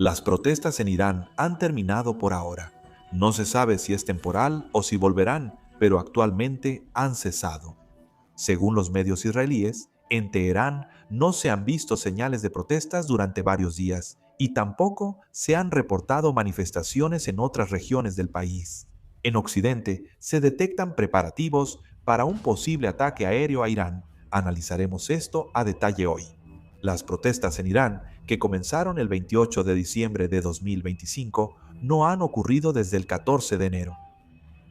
Las protestas en Irán han terminado por ahora. No se sabe si es temporal o si volverán, pero actualmente han cesado. Según los medios israelíes, en Teherán no se han visto señales de protestas durante varios días y tampoco se han reportado manifestaciones en otras regiones del país. En Occidente se detectan preparativos para un posible ataque aéreo a Irán. Analizaremos esto a detalle hoy. Las protestas en Irán, que comenzaron el 28 de diciembre de 2025, no han ocurrido desde el 14 de enero.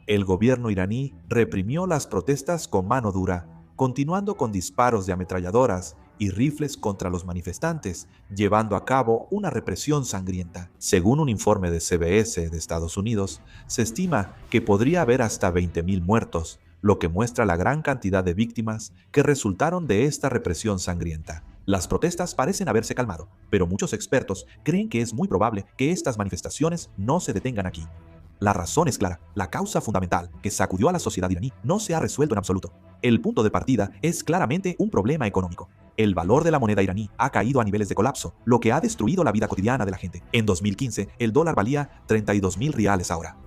El gobierno iraní reprimió las protestas con mano dura, continuando con disparos de ametralladoras y rifles contra los manifestantes, llevando a cabo una represión sangrienta. Según un informe de CBS de Estados Unidos, se estima que podría haber hasta 20.000 muertos, lo que muestra la gran cantidad de víctimas que resultaron de esta represión sangrienta. Las protestas parecen haberse calmado, pero muchos expertos creen que es muy probable que estas manifestaciones no se detengan aquí. La razón es clara, la causa fundamental que sacudió a la sociedad iraní no se ha resuelto en absoluto. El punto de partida es claramente un problema económico. El valor de la moneda iraní ha caído a niveles de colapso, lo que ha destruido la vida cotidiana de la gente. En 2015, el dólar valía 32.000 riales ahora.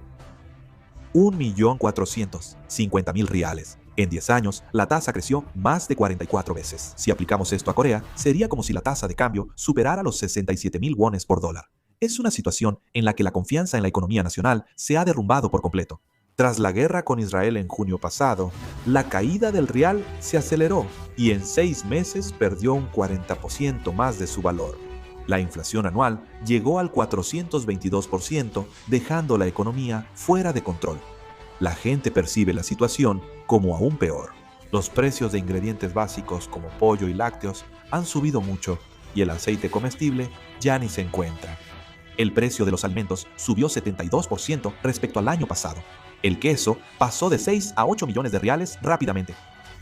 1.450.000 riales. En 10 años, la tasa creció más de 44 veces. Si aplicamos esto a Corea, sería como si la tasa de cambio superara los 67.000 wones por dólar. Es una situación en la que la confianza en la economía nacional se ha derrumbado por completo. Tras la guerra con Israel en junio pasado, la caída del rial se aceleró y en 6 meses perdió un 40% más de su valor. La inflación anual llegó al 422%, dejando la economía fuera de control. La gente percibe la situación como aún peor. Los precios de ingredientes básicos como pollo y lácteos han subido mucho y el aceite comestible ya ni se encuentra. El precio de los alimentos subió 72% respecto al año pasado. El queso pasó de 6 a 8 millones de riales rápidamente.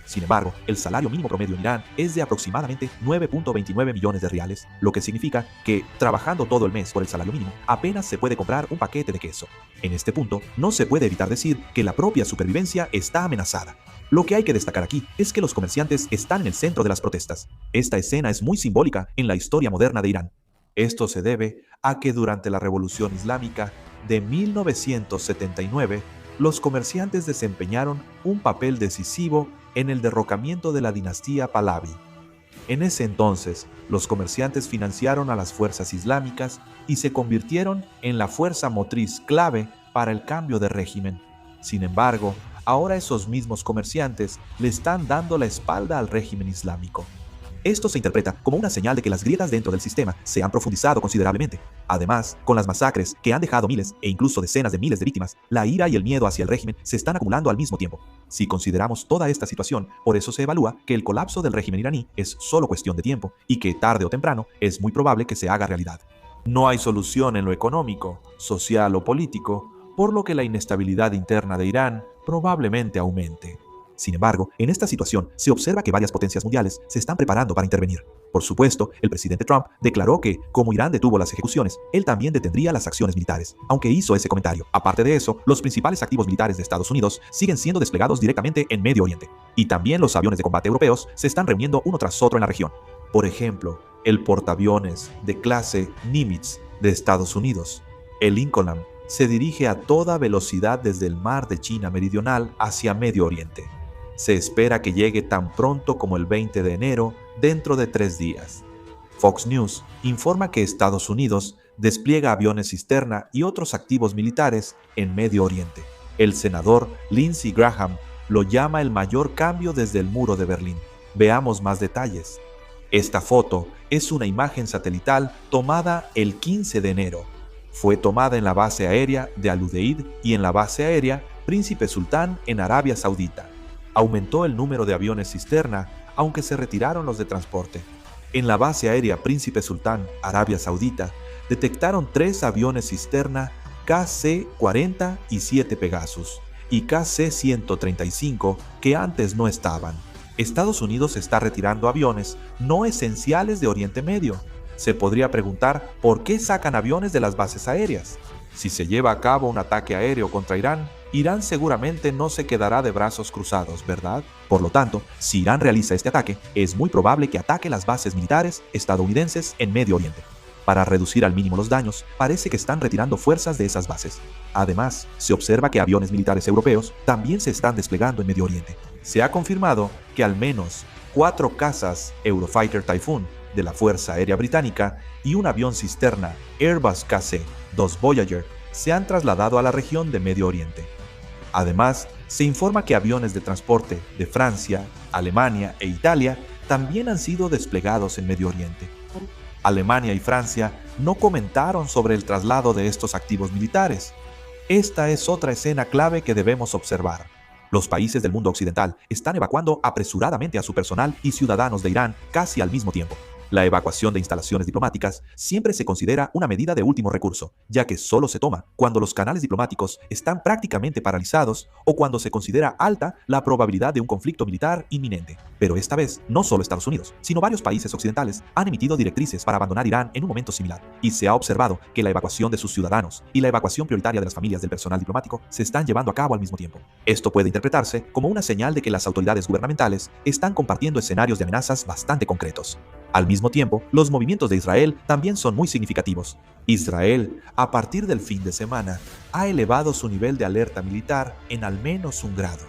Sin embargo, el salario mínimo promedio en Irán es de aproximadamente 9.29 millones de riales, lo que significa que, trabajando todo el mes por el salario mínimo, apenas se puede comprar un paquete de queso. En este punto, no se puede evitar decir que la propia supervivencia está amenazada. Lo que hay que destacar aquí es que los comerciantes están en el centro de las protestas. Esta escena es muy simbólica en la historia moderna de Irán. Esto se debe a que durante la Revolución Islámica de 1979, los comerciantes desempeñaron un papel decisivo en el derrocamiento de la dinastía Pahlaví. En ese entonces, los comerciantes financiaron a las fuerzas islámicas y se convirtieron en la fuerza motriz clave para el cambio de régimen. Sin embargo, ahora esos mismos comerciantes le están dando la espalda al régimen islámico. Esto se interpreta como una señal de que las grietas dentro del sistema se han profundizado considerablemente. Además, con las masacres que han dejado miles e incluso decenas de miles de víctimas, la ira y el miedo hacia el régimen se están acumulando al mismo tiempo. Si consideramos toda esta situación, por eso se evalúa que el colapso del régimen iraní es solo cuestión de tiempo y que tarde o temprano es muy probable que se haga realidad. No hay solución en lo económico, social o político, por lo que la inestabilidad interna de Irán probablemente aumente. Sin embargo, en esta situación se observa que varias potencias mundiales se están preparando para intervenir. Por supuesto, el presidente Trump declaró que, como Irán detuvo las ejecuciones, él también detendría las acciones militares, aunque hizo ese comentario. Aparte de eso, los principales activos militares de Estados Unidos siguen siendo desplegados directamente en Medio Oriente. Y también los aviones de combate europeos se están reuniendo uno tras otro en la región. Por ejemplo, el portaaviones de clase Nimitz de Estados Unidos, el Lincoln, se dirige a toda velocidad desde el mar de China Meridional hacia Medio Oriente. Se espera que llegue tan pronto como el 20 de enero, dentro de 3 días. Fox News informa que Estados Unidos despliega aviones cisterna y otros activos militares en Medio Oriente. El senador Lindsey Graham lo llama el mayor cambio desde el muro de Berlín. Veamos más detalles. Esta foto es una imagen satelital tomada el 15 de enero. Fue tomada en la base aérea de Al Udeid y en la base aérea Príncipe Sultán en Arabia Saudita. Aumentó el número de aviones cisterna, aunque se retiraron los de transporte. En la base aérea Príncipe Sultán, Arabia Saudita, detectaron 3 aviones cisterna KC-40 y 7 Pegasus, y KC-135 que antes no estaban. Estados Unidos está retirando aviones no esenciales de Oriente Medio. Se podría preguntar por qué sacan aviones de las bases aéreas. Si se lleva a cabo un ataque aéreo contra Irán, Irán seguramente no se quedará de brazos cruzados, ¿verdad? Por lo tanto, si Irán realiza este ataque, es muy probable que ataque las bases militares estadounidenses en Medio Oriente. Para reducir al mínimo los daños, parece que están retirando fuerzas de esas bases. Además, se observa que aviones militares europeos también se están desplegando en Medio Oriente. Se ha confirmado que al menos 4 cazas Eurofighter Typhoon de la Fuerza Aérea Británica y un avión cisterna Airbus KC-2 Voyager se han trasladado a la región de Medio Oriente. Además, se informa que aviones de transporte de Francia, Alemania e Italia también han sido desplegados en Medio Oriente. Alemania y Francia no comentaron sobre el traslado de estos activos militares. Esta es otra escena clave que debemos observar. Los países del mundo occidental están evacuando apresuradamente a su personal y ciudadanos de Irán casi al mismo tiempo. La evacuación de instalaciones diplomáticas siempre se considera una medida de último recurso, ya que solo se toma cuando los canales diplomáticos están prácticamente paralizados o cuando se considera alta la probabilidad de un conflicto militar inminente. Pero esta vez, no solo Estados Unidos, sino varios países occidentales han emitido directrices para abandonar Irán en un momento similar, y se ha observado que la evacuación de sus ciudadanos y la evacuación prioritaria de las familias del personal diplomático se están llevando a cabo al mismo tiempo. Esto puede interpretarse como una señal de que las autoridades gubernamentales están compartiendo escenarios de amenazas bastante concretos. Al mismo tiempo, los movimientos de Israel también son muy significativos. Israel, a partir del fin de semana, ha elevado su nivel de alerta militar en al menos un grado.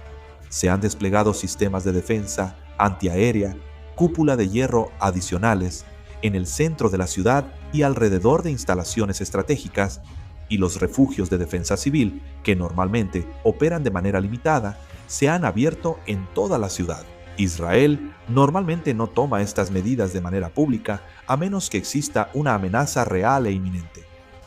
Se han desplegado sistemas de defensa antiaérea, cúpula de hierro adicionales en el centro de la ciudad y alrededor de instalaciones estratégicas, y los refugios de defensa civil, que normalmente operan de manera limitada, se han abierto en toda la ciudad. Israel normalmente no toma estas medidas de manera pública a menos que exista una amenaza real e inminente.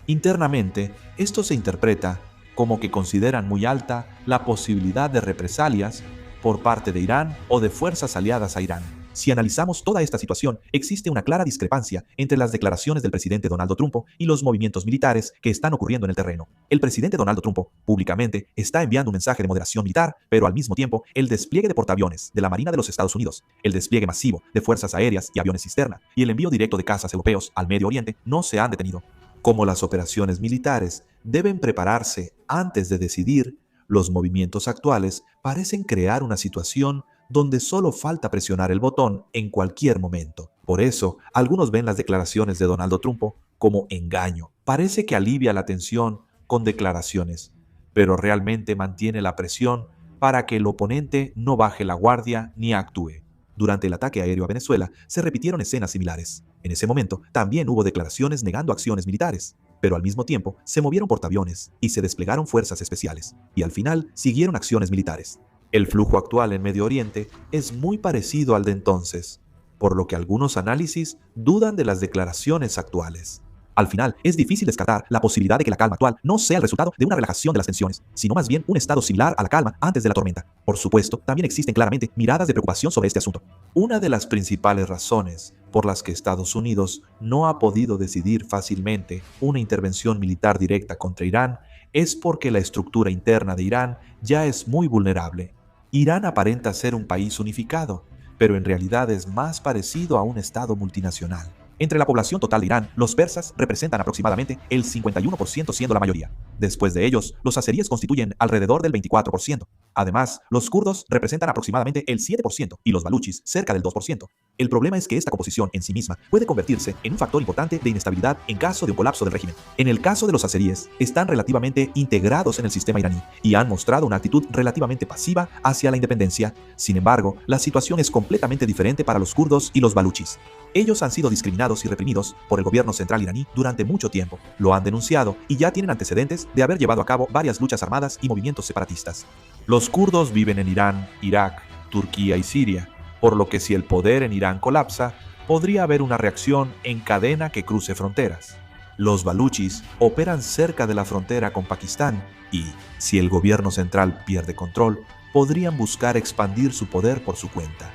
Internamente, esto se interpreta como que consideran muy alta la posibilidad de represalias por parte de Irán o de fuerzas aliadas a Irán. Si analizamos toda esta situación, existe una clara discrepancia entre las declaraciones del presidente Donald Trump y los movimientos militares que están ocurriendo en el terreno. El presidente Donald Trump públicamente está enviando un mensaje de moderación militar, pero al mismo tiempo el despliegue de portaaviones de la Marina de los Estados Unidos, el despliegue masivo de fuerzas aéreas y aviones cisterna y el envío directo de cazas europeos al Medio Oriente no se han detenido. Como las operaciones militares deben prepararse antes de decidir, los movimientos actuales parecen crear una situación donde solo falta presionar el botón en cualquier momento. Por eso, algunos ven las declaraciones de Donald Trump como engaño. Parece que alivia la tensión con declaraciones, pero realmente mantiene la presión para que el oponente no baje la guardia ni actúe. Durante el ataque aéreo a Venezuela, se repitieron escenas similares. En ese momento, también hubo declaraciones negando acciones militares, pero al mismo tiempo se movieron portaaviones y se desplegaron fuerzas especiales, y al final siguieron acciones militares. El flujo actual en Medio Oriente es muy parecido al de entonces, por lo que algunos análisis dudan de las declaraciones actuales. Al final, es difícil descartar la posibilidad de que la calma actual no sea el resultado de una relajación de las tensiones, sino más bien un estado similar a la calma antes de la tormenta. Por supuesto, también existen claramente miradas de preocupación sobre este asunto. Una de las principales razones por las que Estados Unidos no ha podido decidir fácilmente una intervención militar directa contra Irán es porque la estructura interna de Irán ya es muy vulnerable. Irán aparenta ser un país unificado, pero en realidad es más parecido a un estado multinacional. Entre la población total de Irán, los persas representan aproximadamente el 51% siendo la mayoría. Después de ellos, los azeríes constituyen alrededor del 24%. Además, los kurdos representan aproximadamente el 7% y los baluchis cerca del 2%. El problema es que esta composición en sí misma puede convertirse en un factor importante de inestabilidad en caso de un colapso del régimen. En el caso de los azeríes, están relativamente integrados en el sistema iraní y han mostrado una actitud relativamente pasiva hacia la independencia. Sin embargo, la situación es completamente diferente para los kurdos y los baluchis. Ellos han sido discriminados y reprimidos por el gobierno central iraní durante mucho tiempo. Lo han denunciado y ya tienen antecedentes de haber llevado a cabo varias luchas armadas y movimientos separatistas. Los kurdos viven en Irán, Irak, Turquía y Siria, por lo que si el poder en Irán colapsa, podría haber una reacción en cadena que cruce fronteras. Los baluchis operan cerca de la frontera con Pakistán y, si el gobierno central pierde control, podrían buscar expandir su poder por su cuenta.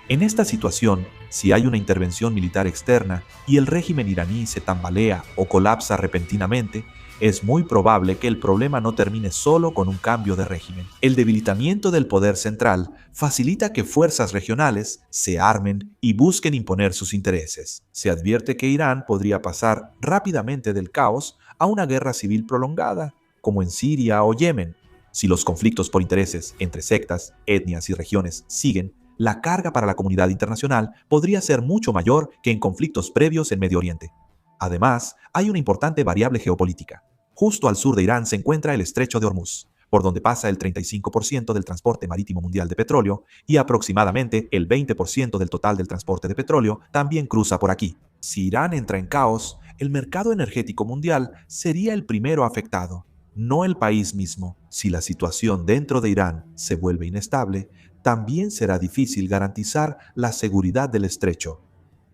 En esta situación, si hay una intervención militar externa y el régimen iraní se tambalea o colapsa repentinamente, es muy probable que el problema no termine solo con un cambio de régimen. El debilitamiento del poder central facilita que fuerzas regionales se armen y busquen imponer sus intereses. Se advierte que Irán podría pasar rápidamente del caos a una guerra civil prolongada, como en Siria o Yemen. Si los conflictos por intereses entre sectas, etnias y regiones siguen, la carga para la comunidad internacional podría ser mucho mayor que en conflictos previos en Medio Oriente. Además, hay una importante variable geopolítica. Justo al sur de Irán se encuentra el estrecho de Hormuz, por donde pasa el 35% del transporte marítimo mundial de petróleo y aproximadamente el 20% del total del transporte de petróleo también cruza por aquí. Si Irán entra en caos, el mercado energético mundial sería el primero afectado, no el país mismo. Si la situación dentro de Irán se vuelve inestable, también será difícil garantizar la seguridad del estrecho.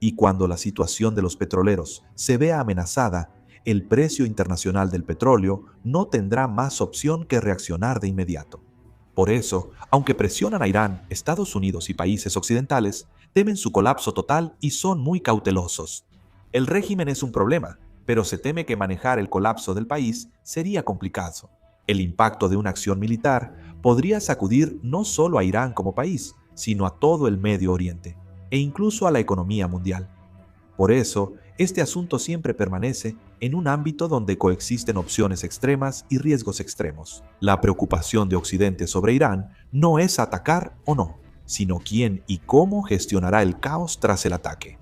Y cuando la situación de los petroleros se vea amenazada, el precio internacional del petróleo no tendrá más opción que reaccionar de inmediato. Por eso, aunque presionan a Irán, Estados Unidos y países occidentales, temen su colapso total y son muy cautelosos. El régimen es un problema, pero se teme que manejar el colapso del país sería complicado. El impacto de una acción militar podría sacudir no solo a Irán como país, sino a todo el Medio Oriente, e incluso a la economía mundial. Por eso, este asunto siempre permanece en un ámbito donde coexisten opciones extremas y riesgos extremos. La preocupación de Occidente sobre Irán no es atacar o no, sino quién y cómo gestionará el caos tras el ataque.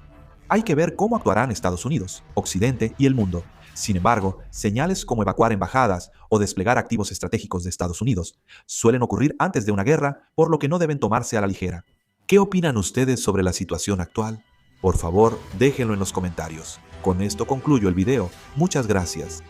Hay que ver cómo actuarán Estados Unidos, Occidente y el mundo. Sin embargo, señales como evacuar embajadas o desplegar activos estratégicos de Estados Unidos suelen ocurrir antes de una guerra, por lo que no deben tomarse a la ligera. ¿Qué opinan ustedes sobre la situación actual? Por favor, déjenlo en los comentarios. Con esto concluyo el video. Muchas gracias.